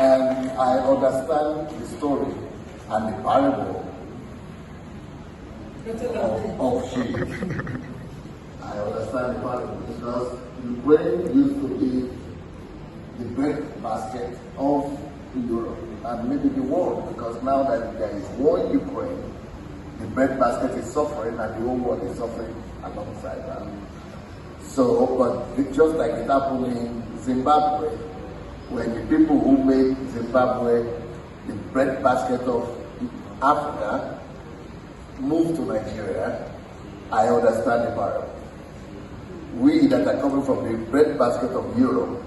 And I understand the story and the parable of sheep. I understand the parable because Ukraine used to be the bread basket of Europe and maybe the world, because now that there is war in Ukraine, the bread basket is suffering and the whole world is suffering alongside that. So, but just like it happened in Zimbabwe, when the people who made Zimbabwe the bread basket of Africa moved to Nigeria, I understand the parable. We that are coming from the bread basket of Europe,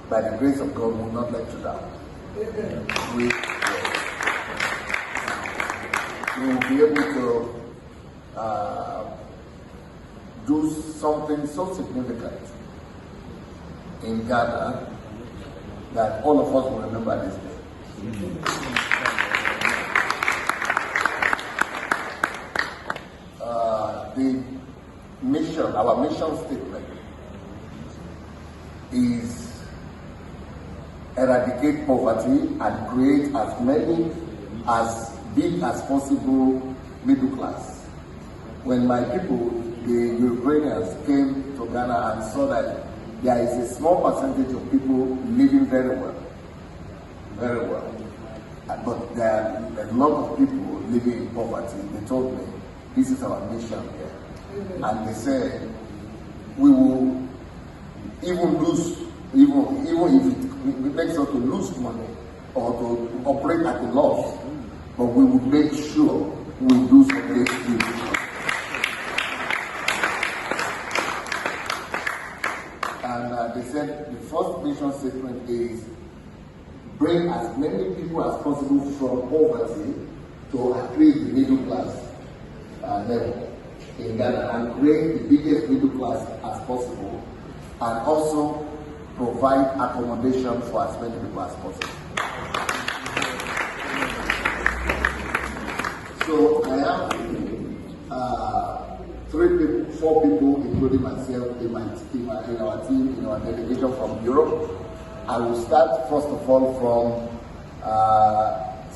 by the grace of God, will not let you down. We will be able to do something so significant in Ghana that all of us will remember this day. The mission, our mission statement is eradicate poverty and create as big as possible middle class. When my people, the Ukrainians, came to Ghana and saw that there is a small percentage of people living very well, but there are a lot of people living in poverty. They told me, this is our mission here. And they said, we will even lose, even if it makes us to lose money or to operate at a loss, but we will make sure we do something good. And they said the first mission statement is bring as many people as possible from poverty to at least the middle class level in Ghana and create the biggest middle class as possible, and also provide accommodation for as many people as possible. So I have 4 people, including myself, in our team, in our delegation from Europe. I will start first of all from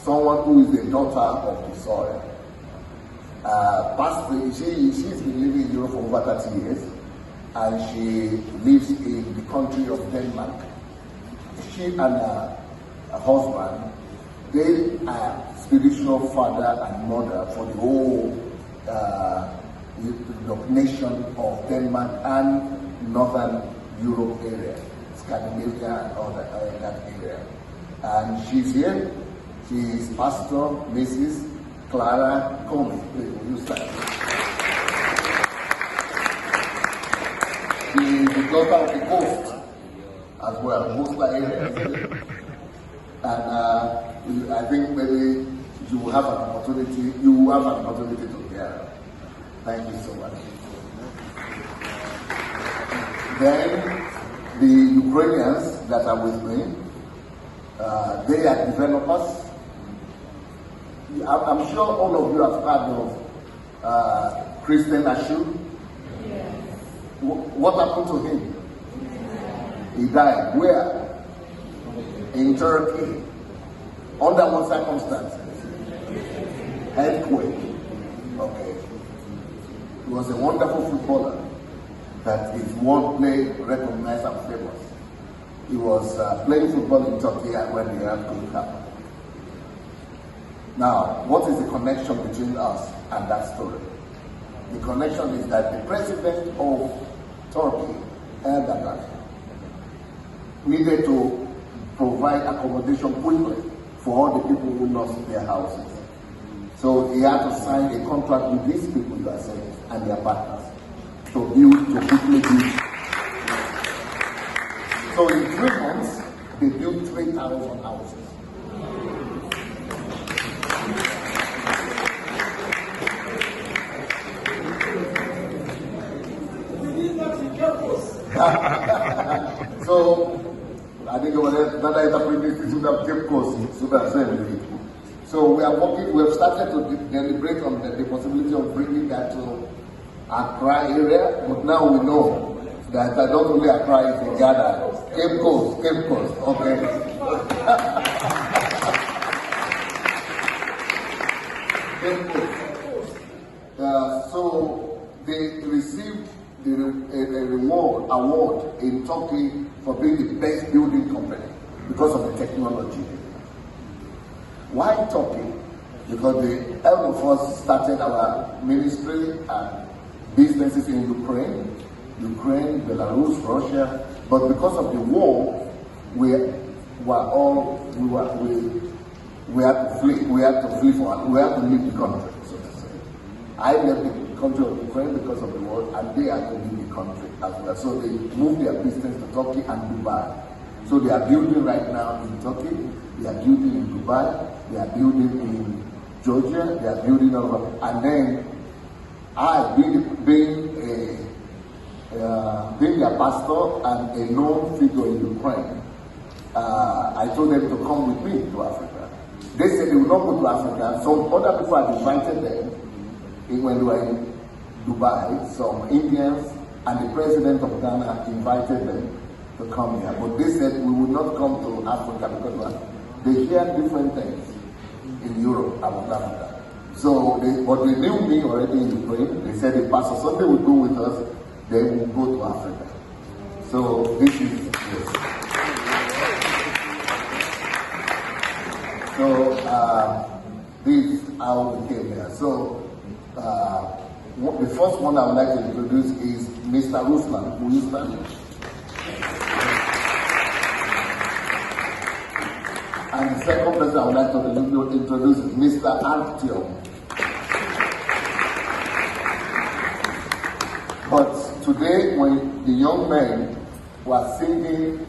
someone who is the daughter of the soil. She's been living in Europe for over 30 years, and she lives in the country of Denmark. She and her husband, they are spiritual father and mother for the whole nation of Denmark and Northern Europe area, Scandinavia and all that area. And she's here. She is Pastor Mrs. Clara Comey. You start. She is the daughter of the coast as well, Musla area. And I think maybe you will have an opportunity to hear her. Thank you so much. Then the Ukrainians that are with me, they are developers. I'm sure all of you have heard of Christian Ashu. Yes. What happened to him? He died. Where? In Turkey. Under what circumstances? Earthquake. Okay. He was a wonderful footballer that his world play recognized and famous. He was playing football in Turkey when the earthquake happened. Now, what is the connection between us and that story? The connection is that the president of Turkey, Erdogan, needed to provide accommodation quickly for all the people who lost their houses. So he had to sign a contract with these people you are saying and their partners to quickly build. So in 3 months, they built 3,000 houses. So I think that interpretation should have kept course. So we are working. We have started to deliberate on the possibility of bringing that to Accra area, but now we know that not only Accra is in Ghana, Cape Coast, okay. in Turkey for being the best building company because of the technology. Why Turkey? Because the all of us started our ministry and businesses in Ukraine, Belarus, Russia, but because of the war, we had to flee. We had to leave the country, so to say. I left the country of Ukraine because of the war, and they had to leave the country as well. So they moved their business to Turkey and Dubai. So they are building right now in Turkey, they are building in Dubai, they are building in Georgia, they are building all over. And then I, being their pastor and a known figure in Ukraine, I told them to come with me to Africa. They said they would not go to Africa. Some other people had invited them when they were in Dubai, some Indians, and the president of Ghana invited them to come here. But they said we would not come to Africa because they hear different things in Europe about Africa. So, but they knew me already in Ukraine. They said if Pastor Sunday would go with us, they will go to Africa. So this is this. So this is how we came here. So the first one I would like to introduce is Mr. Ruslan. Will you stand? And the second person I would like to introduce is Mr. Artyom. But today, when the young men were singing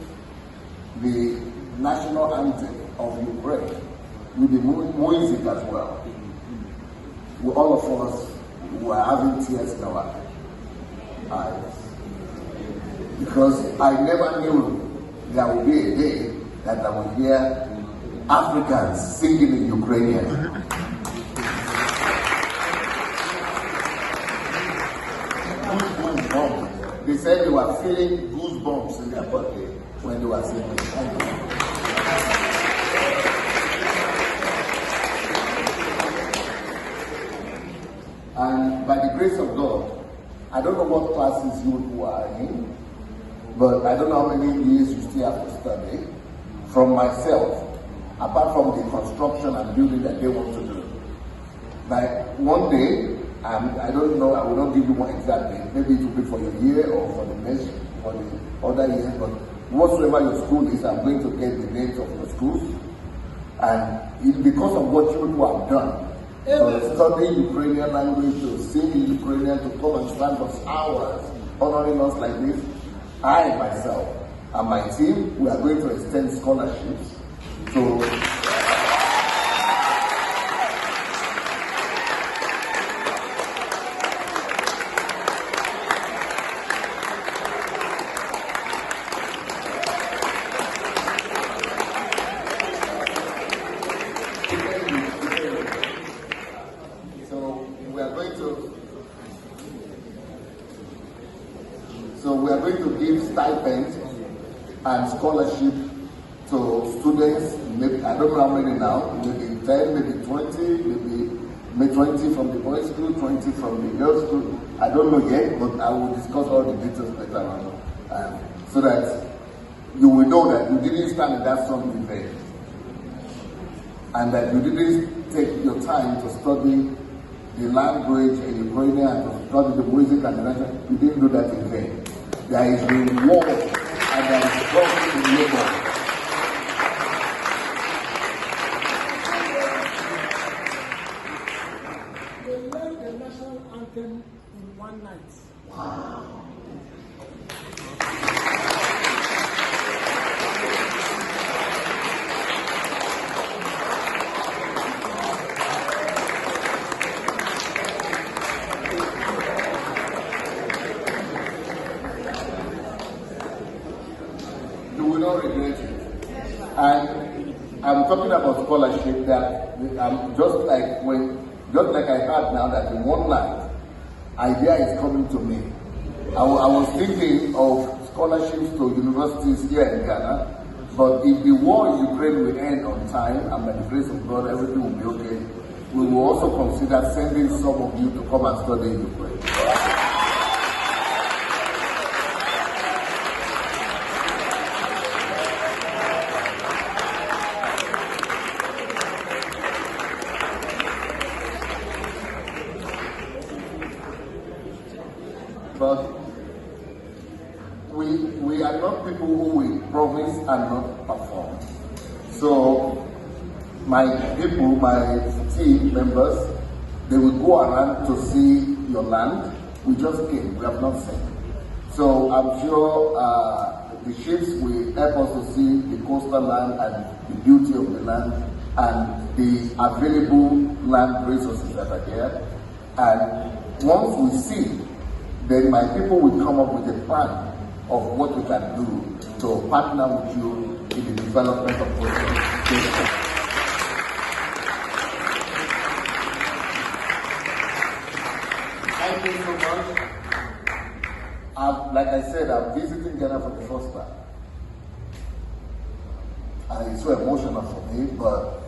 the national anthem of Ukraine with the music as well, all of us were having tears in our eyes. Because I never knew there would be a day that I would hear Africans singing in Ukrainian. Goosebumps. They said they were feeling goosebumps in their body when they were singing. And by the grace of God, I don't know what classes you are in, but I don't know how many years you still have to study. From myself, apart from the construction and building that they want to do. But one day, I don't know, I will not give you one exact date. Maybe it will be for your year or for the next, for the other years, but whatsoever your school is, I'm going to get the names of your schools. And it's because of what you people have done. To study Ukrainian language, to sing in Ukrainian, to come and stand for hours, honoring us like this. I myself and my team, we are going to extend scholarships. So we are going to give stipends and scholarship to students, maybe, I don't know how many now, maybe 10, maybe 20, maybe 20 from the boys' school, 20 from the girls' school. I don't know yet, but I will discuss all the details later on, so that you will know that you didn't stand in that song in vain, and that you didn't take your time to study the language in Ukrainian and to study the music and the national. You didn't do that in vain. There is reward and there is God in labor. In one night. Wow. You will not regret it. And I'm talking about scholarship that just like I heard now that in one night, idea is coming to me. I was thinking of scholarships to universities here in Ghana, but if the war in Ukraine will end on time, and by the grace of God, everything will be okay, we will also consider sending some of you to come and study in Ukraine. So my people, my team members, they will go around to see your land. We just came, we have not seen. So I'm sure the ships will help us to see the coastal land and the beauty of the land and the available land resources that are here. And once we see, then my people will come up with a plan of what we can do to partner with you in the development of coastal. Thank you so much. Like I said, I'm visiting Ghana for the first time. And it's so emotional for me, but